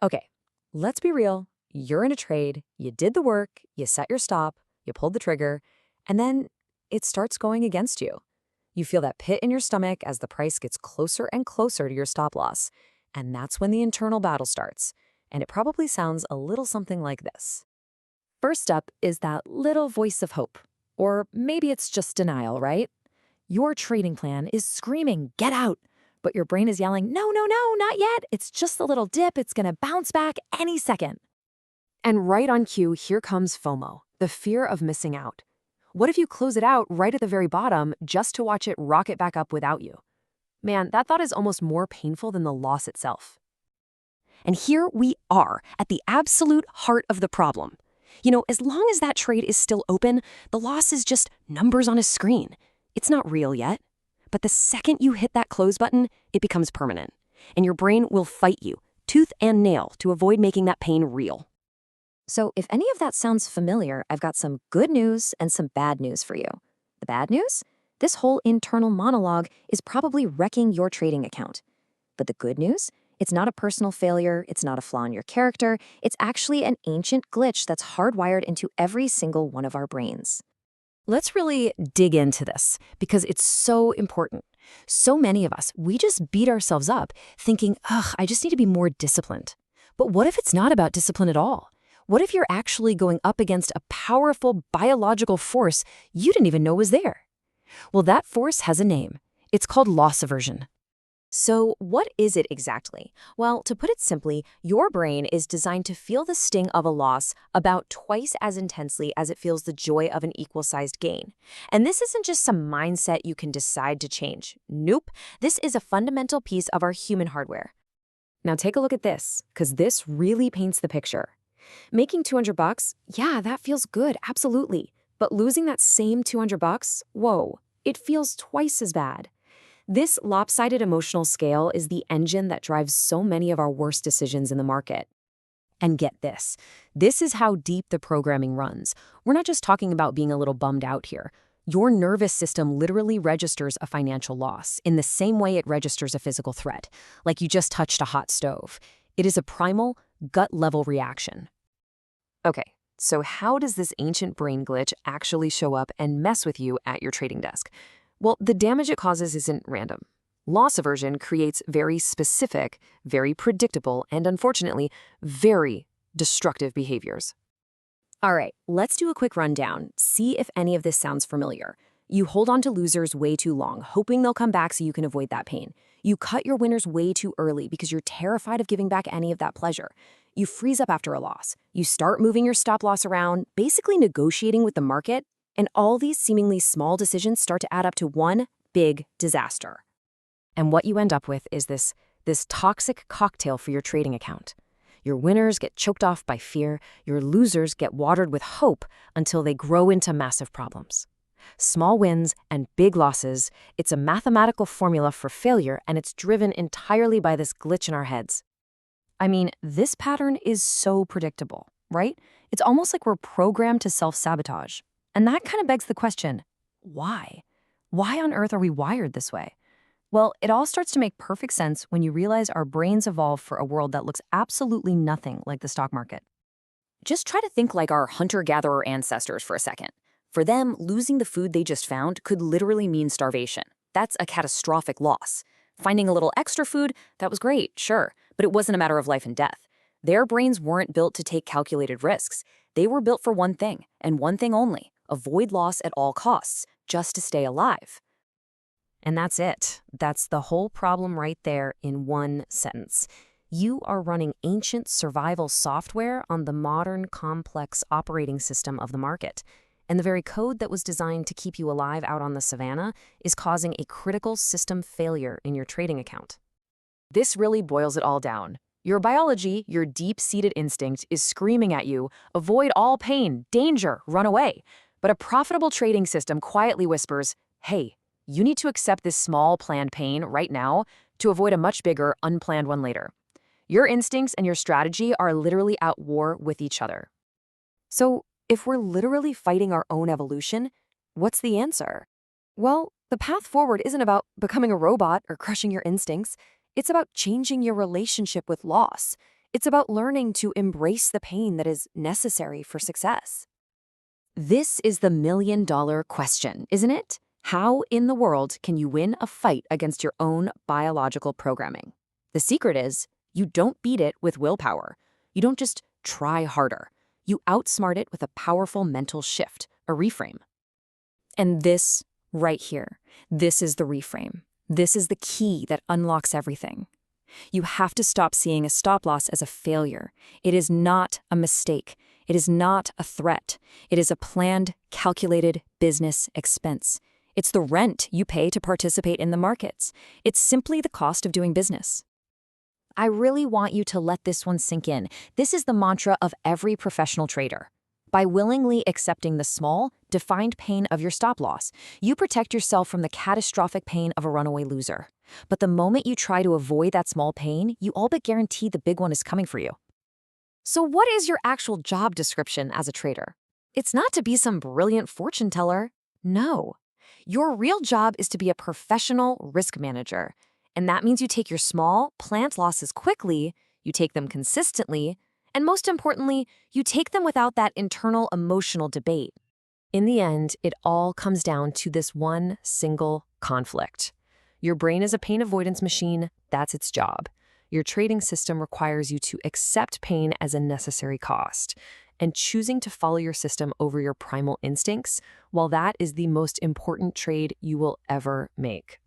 Okay, let's be real. You're in a trade, you did the work, you set your stop, you pulled the trigger, and then it starts going against you. You feel that pit in your stomach as the price gets closer and closer to your stop loss. And that's when the internal battle starts. And it probably sounds a little something like this. First up is that little voice of hope. Or maybe it's just denial, right? Your trading plan is screaming, get out. But your brain is yelling, no, no, no, not yet. It's just a little dip. It's going to bounce back any second. And right on cue, here comes FOMO, the fear of missing out. What if you close it out right at the very bottom just to watch it rocket back up without you? Man, that thought is almost more painful than the loss itself. And here we are, at the absolute heart of the problem. As long as that trade is still open, the loss is just numbers on a screen. It's not real yet. But the second you hit that close button, it becomes permanent. And your brain will fight you, tooth and nail, to avoid making that pain real. So if any of that sounds familiar, I've got some good news and some bad news for you. The bad news? This whole internal monologue is probably wrecking your trading account. But the good news? It's not a personal failure, it's not a flaw in your character, it's actually an ancient glitch that's hardwired into every single one of our brains. Let's really dig into this because it's so important. So many of us, we just beat ourselves up thinking, I just need to be more disciplined. But what if it's not about discipline at all? What if you're actually going up against a powerful biological force you didn't even know was there? Well, that force has a name. It's called loss aversion. So what is it exactly? Well, to put it simply, your brain is designed to feel the sting of a loss about twice as intensely as it feels the joy of an equal-sized gain. And this isn't just some mindset you can decide to change. Nope, this is a fundamental piece of our human hardware. Now take a look at this, because this really paints the picture. Making $200, yeah, that feels good, absolutely. But losing that same $200, whoa, it feels twice as bad. This lopsided emotional scale is the engine that drives so many of our worst decisions in the market. And get this is how deep the programming runs. We're not just talking about being a little bummed out here. Your nervous system literally registers a financial loss in the same way it registers a physical threat, like you just touched a hot stove. It is a primal, gut-level reaction. Okay, so how does this ancient brain glitch actually show up and mess with you at your trading desk? Well, the damage it causes isn't random. Loss aversion creates very specific, very predictable, and unfortunately, very destructive behaviors. All right, let's do a quick rundown. See if any of this sounds familiar. You hold on to losers way too long, hoping they'll come back so you can avoid that pain. You cut your winners way too early because you're terrified of giving back any of that pleasure. You freeze up after a loss. You start moving your stop loss around, basically negotiating with the market. And all these seemingly small decisions start to add up to one big disaster. And what you end up with is this toxic cocktail for your trading account. Your winners get choked off by fear, your losers get watered with hope until they grow into massive problems. Small wins and big losses, it's a mathematical formula for failure, and it's driven entirely by this glitch in our heads. I mean, this pattern is so predictable, right? It's almost like we're programmed to self-sabotage. And that kind of begs the question, why? Why on earth are we wired this way? Well, it all starts to make perfect sense when you realize our brains evolved for a world that looks absolutely nothing like the stock market. Just try to think like our hunter-gatherer ancestors for a second. For them, losing the food they just found could literally mean starvation. That's a catastrophic loss. Finding a little extra food, that was great, sure, but it wasn't a matter of life and death. Their brains weren't built to take calculated risks. They were built for one thing, and one thing only: avoid loss at all costs, just to stay alive. And that's it. That's the whole problem right there in one sentence. You are running ancient survival software on the modern, complex operating system of the market. And the very code that was designed to keep you alive out on the savannah is causing a critical system failure in your trading account. This really boils it all down. Your biology, your deep-seated instinct, is screaming at you, avoid all pain, danger, run away. But a profitable trading system quietly whispers, hey, you need to accept this small planned pain right now to avoid a much bigger, unplanned one later. Your instincts and your strategy are literally at war with each other. So, if we're literally fighting our own evolution, what's the answer? Well, the path forward isn't about becoming a robot or crushing your instincts. It's about changing your relationship with loss. It's about learning to embrace the pain that is necessary for success. This is the million-dollar question, isn't it? How in the world can you win a fight against your own biological programming? The secret is you don't beat it with willpower. You don't just try harder. You outsmart it with a powerful mental shift, a reframe. And this right here, this is the reframe. This is the key that unlocks everything. You have to stop seeing a stop-loss as a failure. It is not a mistake. It is not a threat. It is a planned, calculated business expense. It's the rent you pay to participate in the markets. It's simply the cost of doing business. I really want you to let this one sink in. This is the mantra of every professional trader. By willingly accepting the small, defined pain of your stop-loss, you protect yourself from the catastrophic pain of a runaway loser. But the moment you try to avoid that small pain, you all but guarantee the big one is coming for you. So what is your actual job description as a trader? It's not to be some brilliant fortune teller. No. Your real job is to be a professional risk manager. And that means you take your small, planned losses quickly, you take them consistently, and most importantly, you take them without that internal emotional debate. In the end, it all comes down to this one single conflict. Your brain is a pain avoidance machine. That's its job. Your trading system requires you to accept pain as a necessary cost. And choosing to follow your system over your primal instincts, well, that is the most important trade you will ever make.